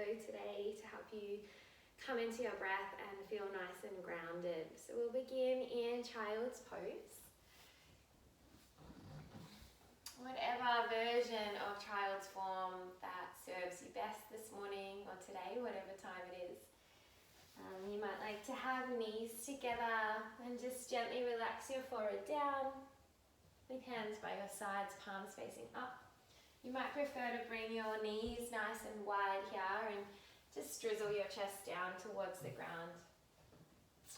flow today to help you come into your breath and feel nice and grounded. So we'll begin in child's pose. Whatever version of child's form that serves you best this morning or today, whatever time it is. You might like to have knees together and just gently relax your forehead down with hands by your sides, palms facing up. You might prefer to bring your knees nice and wide here and just drizzle your chest down towards the ground.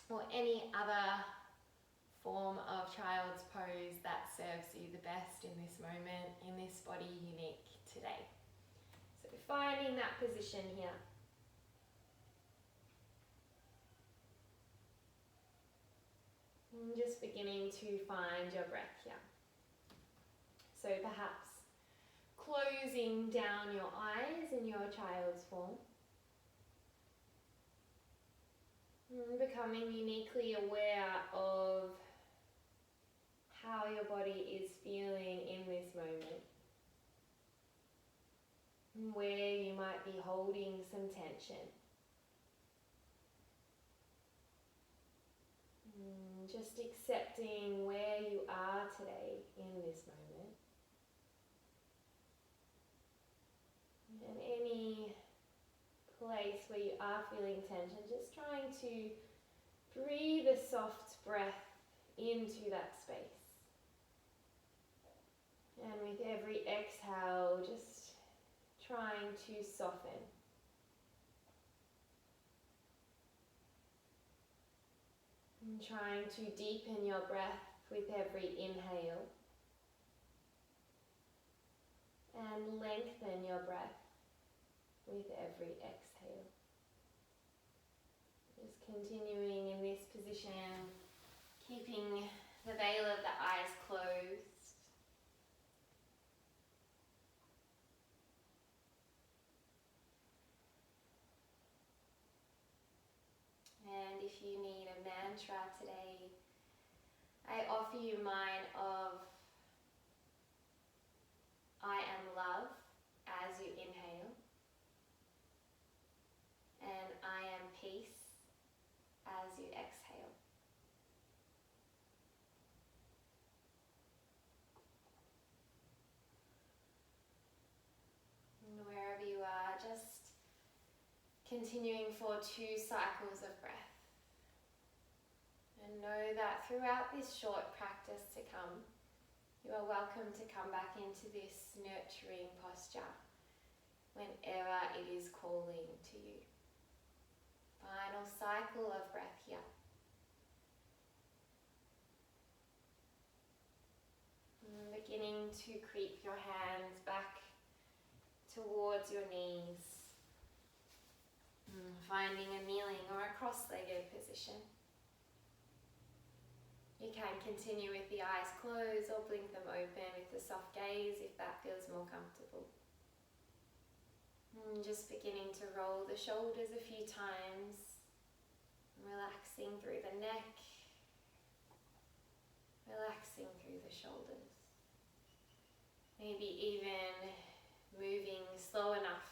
Or any other form of child's pose that serves you the best in this moment, in this body unique today. So finding that position here. And just beginning to find your breath here. So perhaps closing down your eyes in your child's form. And becoming uniquely aware of how your body is feeling in this moment. And where you might be holding some tension. Just accepting where you are today in this moment. And any place where you are feeling tension, just trying to breathe a soft breath into that space. And with every exhale, just trying to soften. And trying to deepen your breath with every inhale. And lengthen your breath with every exhale. Just continuing in this position, keeping the veil of the eyes closed. And if you need a mantra today, I offer you mine of I am love as you inhale, and I am peace as you exhale. And wherever you are, just continuing for 2 cycles of breath. And know that throughout this short practice to come, you are welcome to come back into this nurturing posture whenever it is calling to you. Final cycle of breath here. And beginning to creep your hands back towards your knees. Finding a kneeling or a cross-legged position. You can continue with the eyes closed or blink them open with a soft gaze if that feels more comfortable. And just beginning to roll the shoulders a few times, relaxing through the neck, relaxing through the shoulders. Maybe even moving slow enough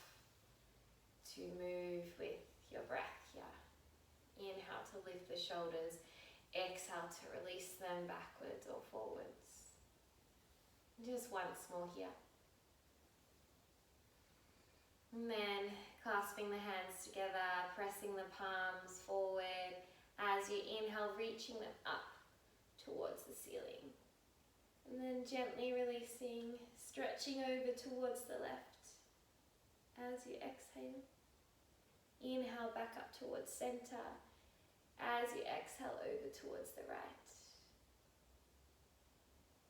to move with your breath here. Inhale to lift the shoulders. Exhale to release them backwards or forwards. Just once more here. And then clasping the hands together, pressing the palms forward as you inhale, reaching them up towards the ceiling. And then gently releasing, stretching over towards the left as you exhale. Inhale back up towards center. As you exhale over towards the right.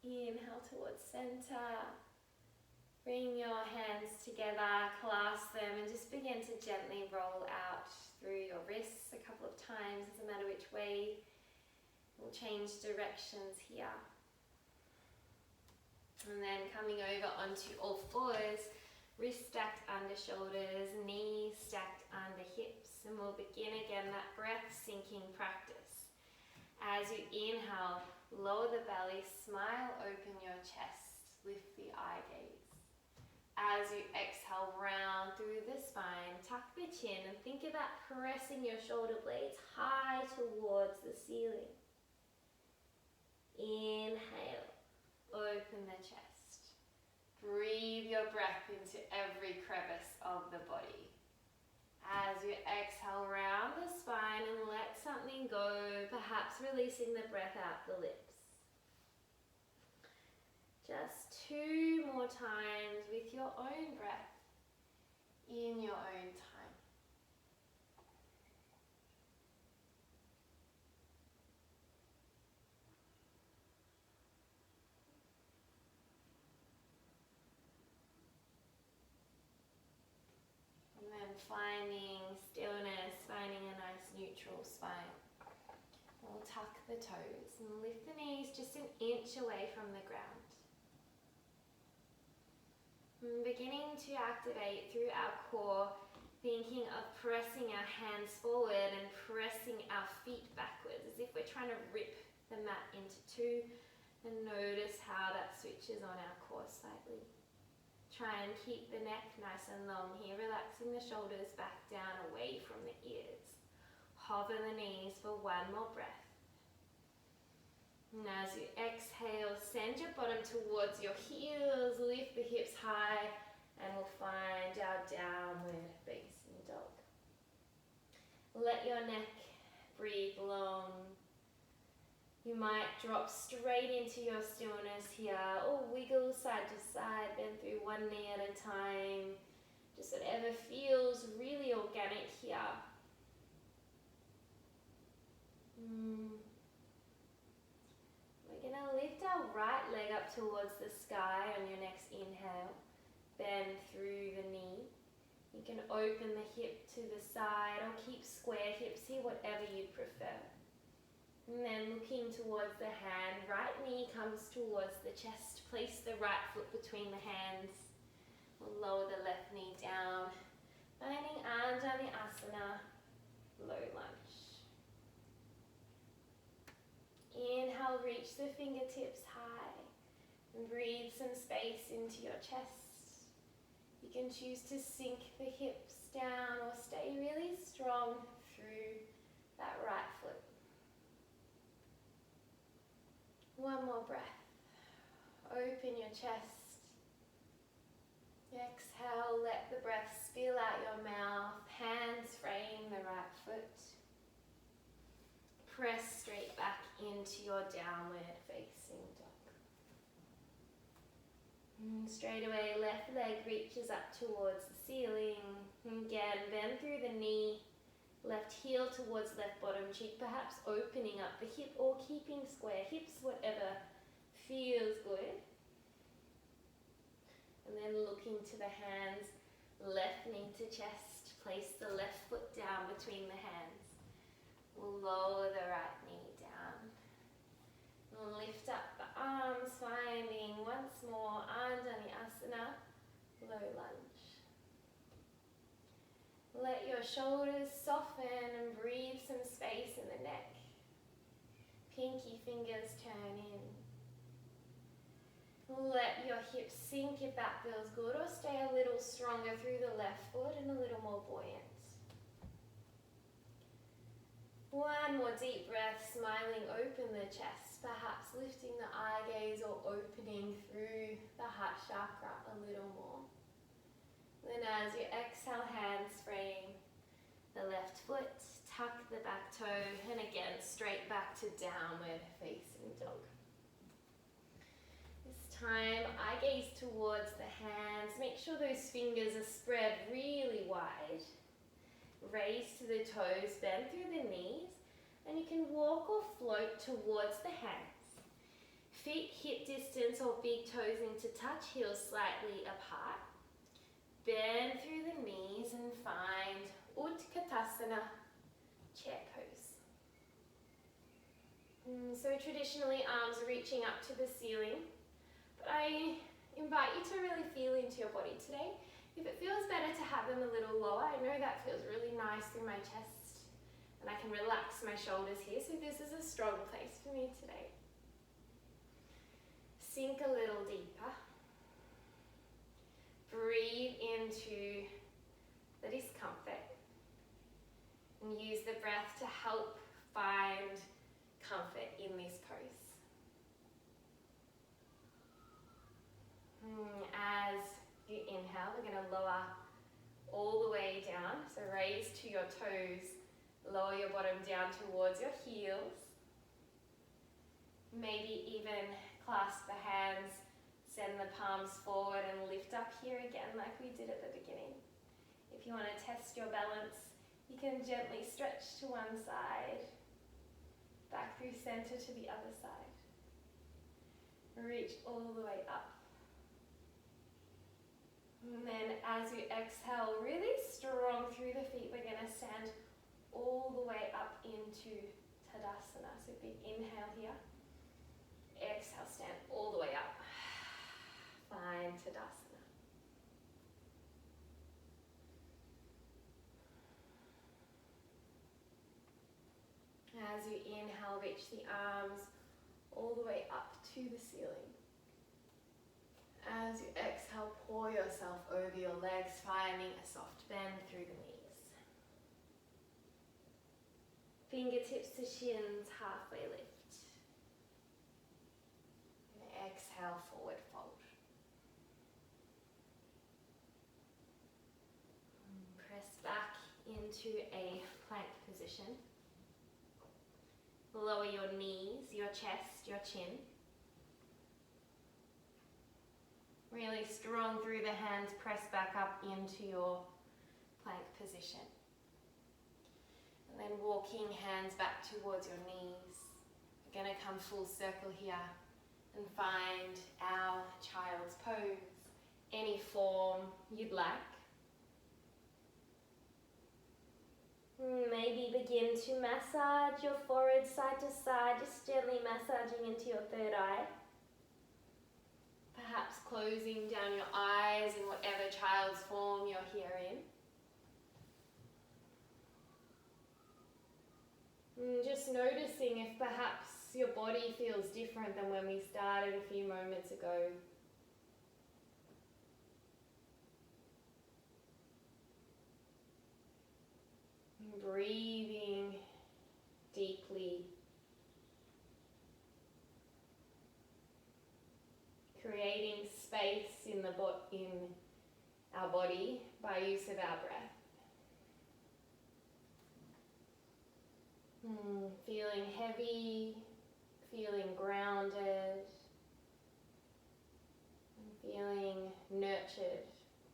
Inhale towards center. Bring your hands together, clasp them, and just begin to gently roll out through your wrists a couple of times. Doesn't matter which way. We'll change directions here. And then coming over onto all fours, wrists stacked under shoulders, knees stacked under hips. And we'll begin again that breath sinking practice. As you inhale, lower the belly, smile, open your chest, lift the eye gaze. As you exhale, round down through the spine, tuck the chin and think about pressing your shoulder blades high towards the ceiling. Inhale, open the chest. Breathe your breath into every crevice of the body. As you exhale, round the spine and let something go, perhaps releasing the breath out the lips. Just 2 more times with your own breath, in your own time. And then finding stillness, finding a nice neutral spine. We'll tuck the toes and lift the knees just an inch away from the ground. And beginning to activate through our core, thinking of pressing our hands forward and pressing our feet backwards as if we're trying to rip the mat into 2, and notice how that switches on our core slightly. Try and keep the neck nice and long here, relaxing the shoulders back down away from the ears. Hover the knees for 1 more breath. And as you exhale, send your bottom towards your heels, lift the hips high, and we'll find our downward facing dog. Let your neck breathe long. You might drop straight into your stillness here, or wiggle side to side, bend through 1 knee at a time. Just whatever feels really organic here. We're going to lift our right leg up towards the sky on your next inhale. Bend through the knee. You can open the hip to the side or keep square hips here, whatever you prefer. And then looking towards the hand, right knee comes towards the chest. Place the right foot between the hands. We'll lower the left knee down. Finding Anjali Asana, low lunge. Inhale, reach the fingertips high and breathe some space into your chest. You can choose to sink the hips down or stay really strong through that right foot. 1 more breath. Open your chest. Exhale, let the breath spill out your mouth. Hands frame the right foot. Press straight back into your downward facing dog. And straight away, left leg reaches up towards the ceiling. Again, bend through the knee. Left heel towards left bottom cheek, perhaps opening up the hip or keeping square hips, whatever feels good. And then looking to the hands, left knee to chest. Place the left foot down between the hands. We'll lower the right knee down. Lift up the arms, finding once more Anjali Asana, low lunge. Let your shoulders soften and breathe some space in the neck. Pinky fingers turn in. Let your hips sink if that feels good, or stay a little stronger through the left foot and a little more buoyant. 1 more deep breath, smiling, open the chest, perhaps lifting the eye gaze or opening through the heart chakra a little more. Then as you exhale, hands frame the left foot, tuck the back toe, and again, straight back to downward facing dog. This time, eye gaze towards the hands. Make sure those fingers are spread really wide. Raise to the toes, bend through the knees, and you can walk or float towards the hands. Feet hip distance or big toes into touch, heels slightly apart. Bend through the knees and find Utkatasana, chair pose. So traditionally, arms reaching up to the ceiling, but I invite you to really feel into your body today. If it feels better to have them a little lower, I know that feels really nice through my chest, and I can relax my shoulders here, so this is a strong place for me today. Sink a little deeper. Breathe into to help find comfort in this pose. As you inhale, we're going to lower all the way down. So raise to your toes, lower your bottom down towards your heels. Maybe even clasp the hands, send the palms forward and lift up here again like we did at the beginning. If you want to test your balance, you can gently stretch to one side, back through center to the other side. Reach all the way up. And then as you exhale, really strong through the feet, we're going to stand all the way up into Tadasana. So big inhale here. Exhale, stand all the way up. Find Tadasana. As you inhale, reach the arms all the way up to the ceiling. As you exhale, pour yourself over your legs, finding a soft bend through the knees. Fingertips to shins, halfway lift. And exhale, forward fold. Press back into a plank position. Lower your knees, your chest, your chin. Really strong through the hands, press back up into your plank position. And then walking hands back towards your knees. We're going to come full circle here and find our child's pose, any form you'd like. Maybe begin to massage your forehead side to side, just gently massaging into your third eye. Perhaps closing down your eyes in whatever child's form you're here in. Just noticing if perhaps your body feels different than when we started a few moments ago. Breathing deeply. Creating space in our body by use of our breath. Feeling heavy, feeling grounded, and feeling nurtured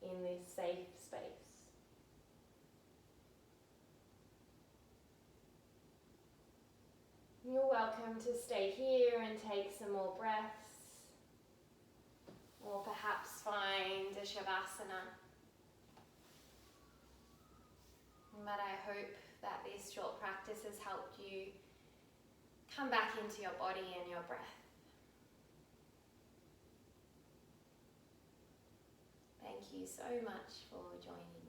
in this safe space. You're welcome to stay here and take some more breaths, or perhaps find a Shavasana. But I hope that this short practice has helped you come back into your body and your breath. Thank you so much for joining.